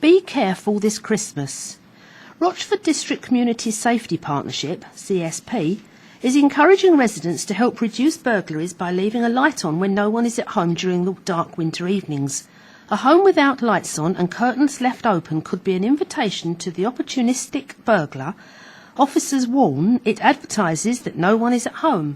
Be careful this Christmas. Rochford District Community Safety Partnership, CSP, is encouraging residents to help reduce burglaries by leaving a light on when no one is at home during the dark winter evenings. A home without lights on and curtains left open could be an invitation to the opportunistic burglar. Officers warn it advertises that no one is at home.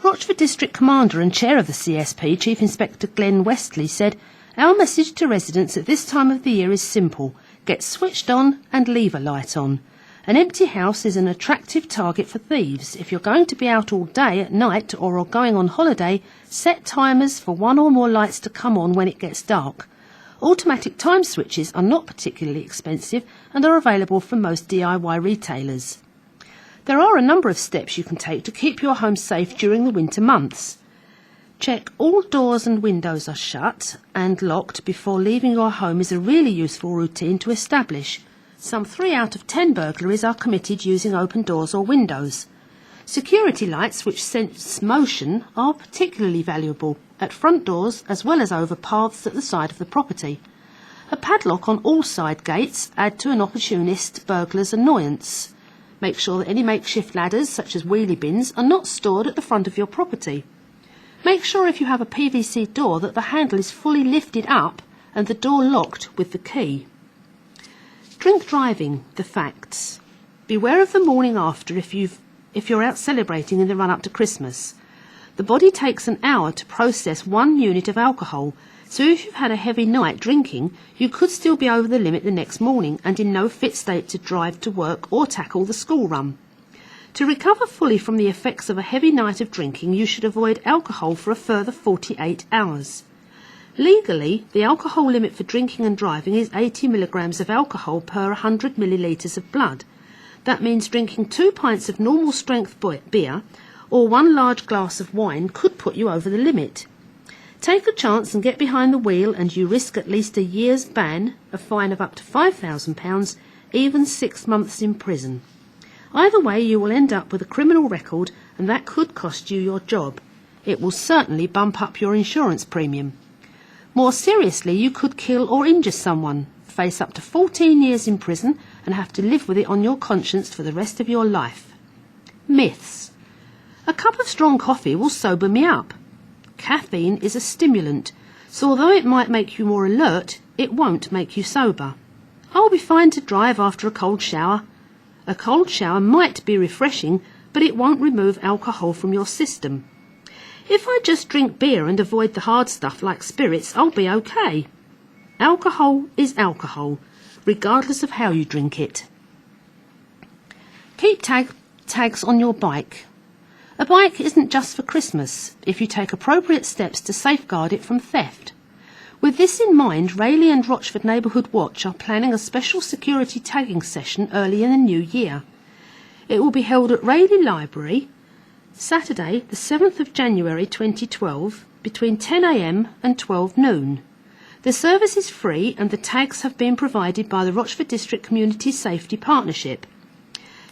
Rochford District Commander and Chair of the CSP, Chief Inspector Glenn Westley, said, "Our message to residents at this time of the year is simple. Get switched on and leave a light on. An empty house is an attractive target for thieves. If you're going to be out all day at night or are going on holiday, set timers for one or more lights to come on when it gets dark. Automatic time switches are not particularly expensive and are available from most DIY retailers. There are a number of steps you can take to keep your home safe during the winter months. Check all doors and windows are shut and locked before leaving your home is a really useful routine to establish. Some 3 out of 10 burglaries are committed using open doors or windows. Security lights which sense motion are particularly valuable at front doors as well as over paths at the side of the property. A padlock on all side gates add to an opportunist burglar's annoyance. Make sure that any makeshift ladders, such as wheelie bins, are not stored at the front of your property. Make sure if you have a PVC door that the handle is fully lifted up and the door locked with the key. Drink driving, the facts. Beware of the morning after if you're out celebrating in the run-up to Christmas. The body takes an hour to process 1 unit of alcohol, so if you've had a heavy night drinking, you could still be over the limit the next morning and in no fit state to drive to work or tackle the school run. To recover fully from the effects of a heavy night of drinking, you should avoid alcohol for a further 48 hours. Legally, the alcohol limit for drinking and driving is 80 milligrams of alcohol per 100 millilitres of blood. That means drinking 2 pints of normal strength beer or 1 large glass of wine could put you over the limit. Take a chance and get behind the wheel and you risk at least a year's ban, a fine of up to £5,000, even 6 months in prison. Either way, you will end up with a criminal record and that could cost you your job. It will certainly bump up your insurance premium. More seriously, you could kill or injure someone, face up to 14 years in prison and have to live with it on your conscience for the rest of your life. Myths. A cup of strong coffee will sober me up. Caffeine is a stimulant, so although it might make you more alert, it won't make you sober. I'll be fine to drive after a cold shower. A cold shower might be refreshing, but it won't remove alcohol from your system. If I just drink beer and avoid the hard stuff like spirits, I'll be okay. Alcohol is alcohol, regardless of how you drink it. Keep tags on your bike. A bike isn't just for Christmas if you take appropriate steps to safeguard it from theft. With this in mind, Rayleigh and Rochford Neighbourhood Watch are planning a special security tagging session early in the new year. It will be held at Rayleigh Library, Saturday the 7th of January 2012, between 10 a.m. and 12 noon. The service is free and the tags have been provided by the Rochford District Community Safety Partnership.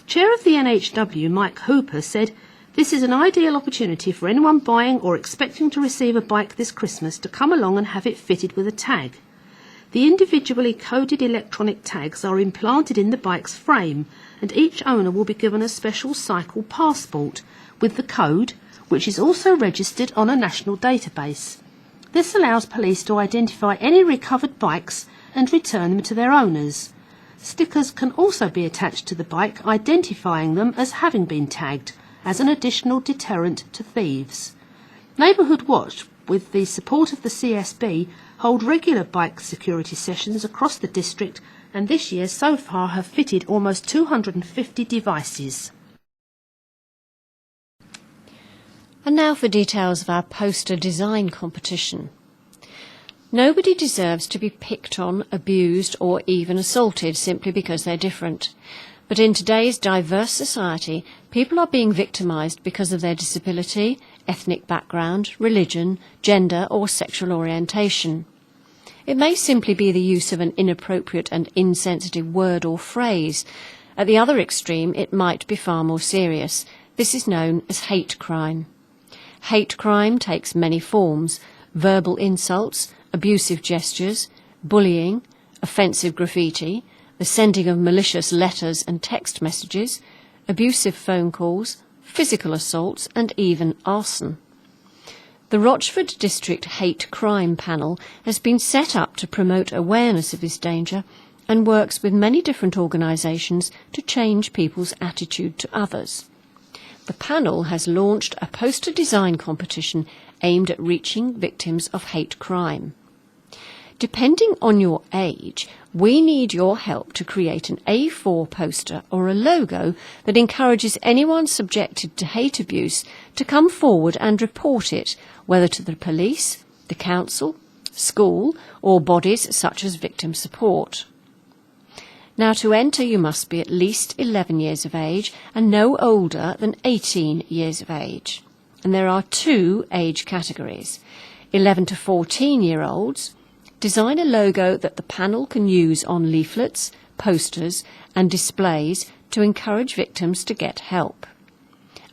Chair of the NHW, Mike Hooper, said, "This is an ideal opportunity for anyone buying or expecting to receive a bike this Christmas to come along and have it fitted with a tag. The individually coded electronic tags are implanted in the bike's frame and each owner will be given a special cycle passport with the code, which is also registered on a national database. This allows police to identify any recovered bikes and return them to their owners. Stickers can also be attached to the bike identifying them as having been tagged, as an additional deterrent to thieves. Neighbourhood Watch, with the support of the CSB, hold regular bike security sessions across the district and this year so far have fitted almost 250 devices." And now for details of our poster design competition. Nobody deserves to be picked on, abused or even assaulted simply because they're different. But in today's diverse society, people are being victimised because of their disability, ethnic background, religion, gender or sexual orientation. It may simply be the use of an inappropriate and insensitive word or phrase. At the other extreme, it might be far more serious. This is known as hate crime. Hate crime takes many forms: verbal insults, abusive gestures, bullying, offensive graffiti, the sending of malicious letters and text messages, abusive phone calls, physical assaults and even arson. The Rochford District Hate Crime Panel has been set up to promote awareness of this danger and works with many different organisations to change people's attitude to others. The panel has launched a poster design competition aimed at reaching victims of hate crime. Depending on your age, we need your help to create an A4 poster or a logo that encourages anyone subjected to hate abuse to come forward and report it, whether to the police, the council, school, or bodies such as victim support. Now, to enter, you must be at least 11 years of age and no older than 18 years of age. And there are 2 age categories. 11 to 14-year-olds. Design a logo that the panel can use on leaflets, posters and displays to encourage victims to get help.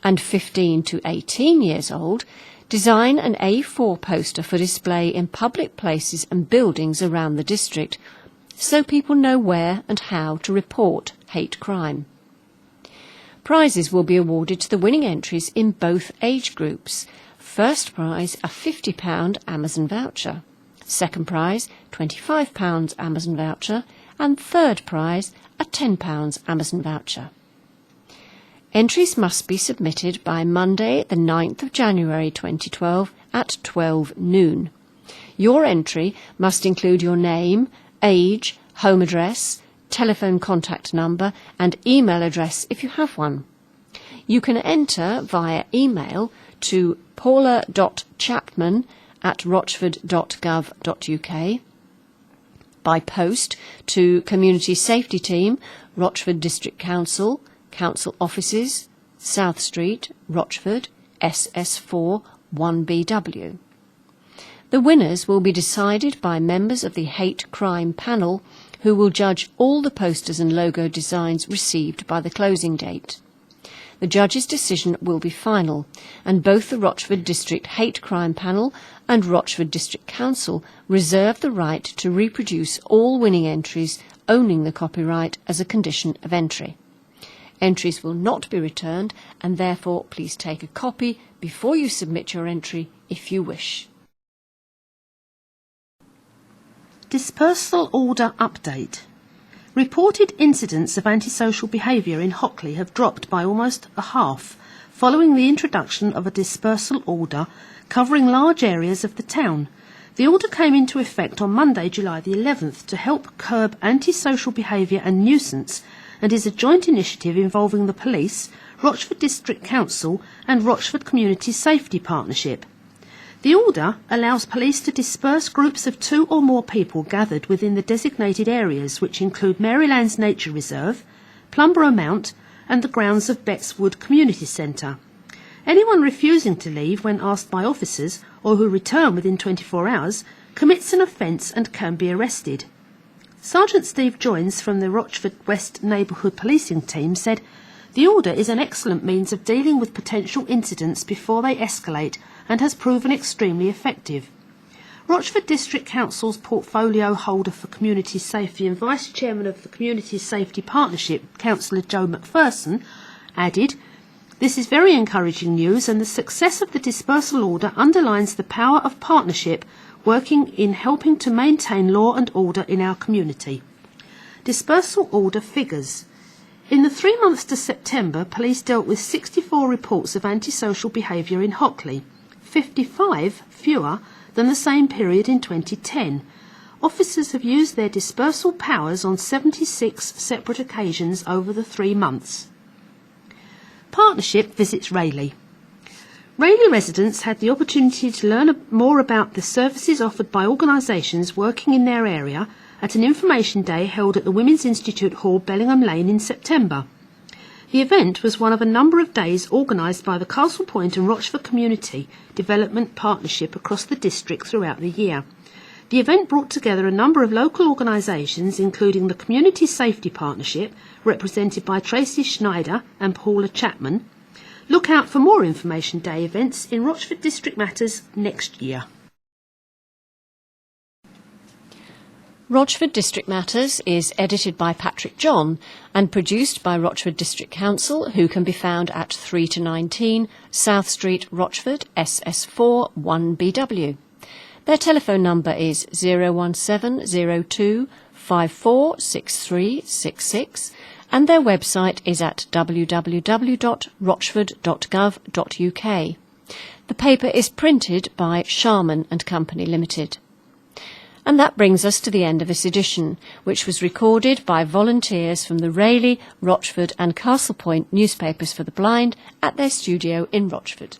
And 15 to 18 years old, design an A4 poster for display in public places and buildings around the district so people know where and how to report hate crime. Prizes will be awarded to the winning entries in both age groups. First prize, a £50 Amazon voucher. Second prize, £25 Amazon voucher, and third prize, a £10 Amazon voucher. Entries must be submitted by Monday the 9th of January 2012 at 12 noon. Your entry must include your name, age, home address, telephone contact number and email address if you have one. You can enter via email to paula.chapman@rochford.gov.uk, by post to Community Safety Team, Rochford District Council, Council Offices, South Street, Rochford, SS4 1BW. The winners will be decided by members of the Hate Crime Panel, who will judge all the posters and logo designs received by the closing date. The judge's decision will be final, and both the Rochford District Hate Crime Panel and Rochford District Council reserve the right to reproduce all winning entries owning the copyright as a condition of entry. Entries will not be returned, and therefore please take a copy before you submit your entry if you wish. Dispersal Order Update. Reported incidents of antisocial behaviour in Hockley have dropped by almost a half following the introduction of a dispersal order covering large areas of the town. The order came into effect on Monday, July the 11th to help curb antisocial behaviour and nuisance, and is a joint initiative involving the police, Rochford District Council and Rochford Community Safety Partnership. The order allows police to disperse groups of 2 or more people gathered within the designated areas, which include Marylands Nature Reserve, Plumborough Mount and the grounds of Bettswood Community Centre. Anyone refusing to leave when asked by officers or who return within 24 hours commits an offence and can be arrested. Sergeant Steve Joynes from the Rochford West Neighbourhood Policing Team said, "The order is an excellent means of dealing with potential incidents before they escalate and has proven extremely effective." Rochford District Council's portfolio holder for community safety and Vice Chairman of the Community Safety Partnership, Councillor Joe McPherson, added, "This is very encouraging news, and the success of the dispersal order underlines the power of partnership working in helping to maintain law and order in our community." Dispersal order figures. In the 3 months to September, police dealt with 64 reports of antisocial behaviour in Hockley, 55 fewer than the same period in 2010. Officers have used their dispersal powers on 76 separate occasions over the 3 months. Partnership visits Rayleigh. Rayleigh residents had the opportunity to learn more about the services offered by organisations working in their area at an information day held at the Women's Institute Hall, Bellingham Lane in September. The event was one of a number of days organised by the Castle Point and Rochford Community Development Partnership across the district throughout the year. The event brought together a number of local organisations, including the Community Safety Partnership, represented by Tracy Schneider and Paula Chapman. Look out for more Information Day events in Rochford District Matters next year. Rochford District Matters is edited by Patrick John and produced by Rochford District Council, who can be found at 3 to 19 South Street, Rochford, SS4 1BW. Their telephone number is 01702 546366 and their website is at www.rochford.gov.uk. The paper is printed by Sharman and Company Limited. And that brings us to the end of this edition, which was recorded by volunteers from the Rayleigh, Rochford and Castle Point newspapers for the blind at their studio in Rochford.